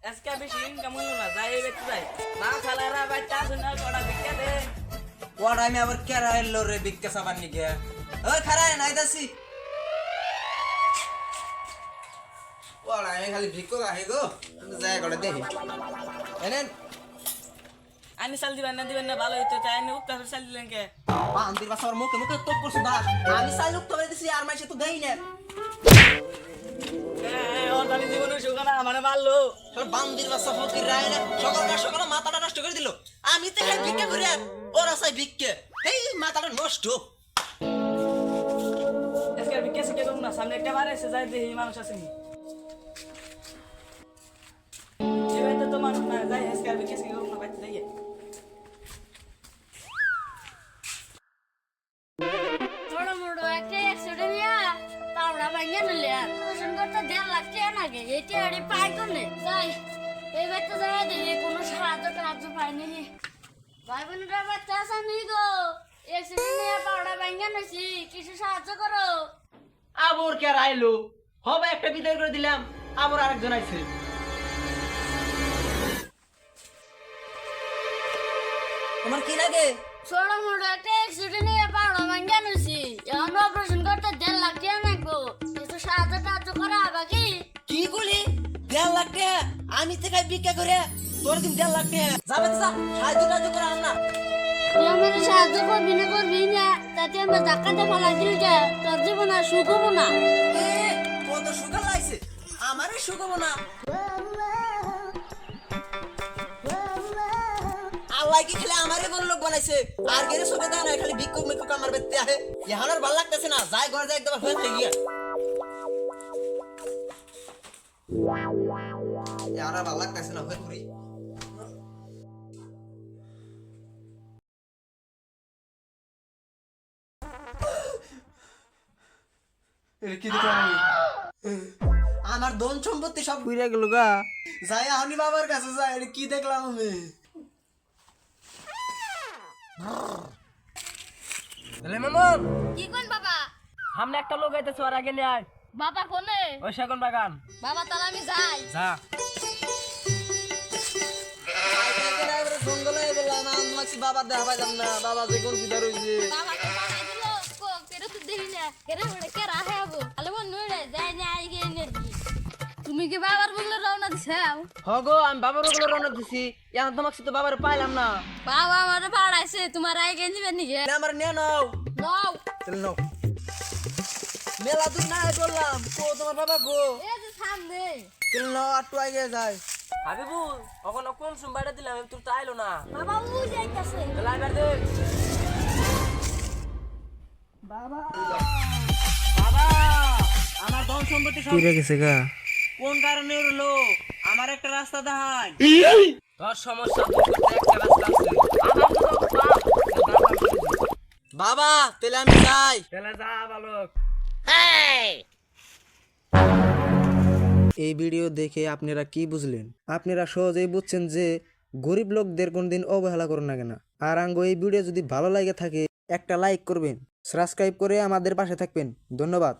আজকে বেশি ইনকাম হলো না, যাই বেঁচে যাই না খালারা বাচ্চা আছে না কটা ভিক্ষা দে। ওটা আমি আবার কেরা এলো রে ভিক্ষা সাবান নিকে। ওই খারায় নাই দাসি ওটা আমি খালি ভিক্ষা আহে গো, যাই করে দেখি এনেন আনি চাল দিবেন না ভালো হইতো, তাই আনি উত্তর চাল দিলেন কে? বান্দির বাসা আমার মুখে মুখে তো করছ দাস, আমি চাই লোক তো দিছি আর মাইছে তো দেই না। ওর তাহলে জীবনে সুখ না মানে মারলো। বান্দির বাসা ফকির রায় না সকাল সকাল মাথাটা নষ্ট করে দিল। আমি তো খালি ভিক্ষা করি আর ওরা চাই ভিক্ষা, এই মাথাটা নষ্ট। আজকে ভিক্ষা শিখে দেবো না, সামনে একটা বার এসে যাই দেখি মানুষ আছে নি। এবার তো মানুষ না, যাই আজকে ভিক্ষা শিখে দেবো না, বাচ্চা যাই। বড় বড় একটা অ্যাক্সিডেন্ট নিয়ে পাওড়া ভাঙিয়ে নিলে অপারেশন করতে 1.5 লাখ টাকা লাগে। এটি আরে পাই কোনে যাই, এবার তো যাই দেখি কোনো সাহায্য পাইনি। ভাই বোনেরা বাচ্চা আছে নি গো, অ্যাক্সিডেন্ট নিয়ে পাওড়া ভাঙিয়ে নিছি, কিছু সাহায্য করো। আবার কে রাইলো হবে একটা বিদায় করে দিলাম, আবার আরেকজন আইছে। তোমার কি লাগে? ছোট মোটো একটা অ্যাক্সিডেন্ট নিয়ে পাওড়া ভাঙিয়ে নিছি, এখন অপারেশন করতে 1.5 লাখ টাকা লাগবো, কিছু সাহায্য করা হবে কি? কি বলি 1.5 লাখ টাকা? আমি তো খাই ভিক্ষা করে তোর দিন 1.5 লাখ টাকা যাবে তো যা, সাহায্য করে আন না। তুই আমাকে সাহায্য করবি না তাতে আমরা ধাক্কাতে ফেলা দিল যে তোর জীবন আর সুখ হবো না। এ কত সুগার লাগছে, আমারে সুগাবো না। আল্লাহ কি খালি আমারে বড় লোক বানাইছে, আর গেরে সুগে দেয় না, খালি ভিক্ষুক মিক্ষুক আমার বেতে আহে। এখন আর ভালো লাগতেছে না, যাই ঘর যাই একদম হয়ে গিয়া আর ভালো লাগতেছে না, হয়ে ঘুরি। আমার ধন সম্পত্তি সব ঘুরে গেল গা, যাই আহনি বাবার কাছে যাই, এটা কি দেখলাম আমি। মামন কি কোন বাবা? সামনে একটা লোক আইতেছে, ওর আগে নিয়ে আয়। বাবা কোনে? ওই সেগুন বাগান বাবা তাহলে আমি যাই। যা। জঙ্গলে গেলাম, আমাকে বাবা দেখা পাইলাম না, বাবা যে কোন বিদার হয়েছে। বাবা তো বানাই দিল কো কেরে তো দেখি না কেরে বড় কে রাহে আবো আলে বন নড়ে যাই না আই গে এনার্জি। তুমি কি বাবার বলে রওনা দিছাও? হগো আমি বাবার ওগুলো রওনা দিছি, এখন তোমাকে তো বাবার পাইলাম না। বাবা আমারে পাড়াইছে, তোমার আই গে নিবেন নি গে? আমার নিয়ে নাও, নাও চল নাও। মেলা দূর না করলাম, কো তোমার বাবা গো, এই যে সামনে। চল নাও আটটু আগে যায়। হাবিবুল এখন কোন সোমবারে দিলাম, তোর তো আইলো না। বাবা ও যাইতাছে। তাহলে আইবার দে। বাবা বাবা আমার ধন সম্পত্তি সব গেছে গা, কোন কারণে হলো, আমার একটা রাস্তা দেখাই। তোর সমস্যা দূর করতে একটা রাস্তা আছে, আমার তো বাপ দাদা করে দিই। বাবা তাহলে আমি যাই। তাহলে যা বালক। এই ভিডিও দেখে আপনারা কি বুঝলেন? আপনারা সহজেই বুঝছেন যে গরিব লোকদের কোনদিন অবহেলা করুন না কেন। আর আঙ্গো এই ভিডিও যদি ভালো লাগে থাকে একটা লাইক করবেন, সাবস্ক্রাইব করে আমাদের পাশে থাকবেন। ধন্যবাদ।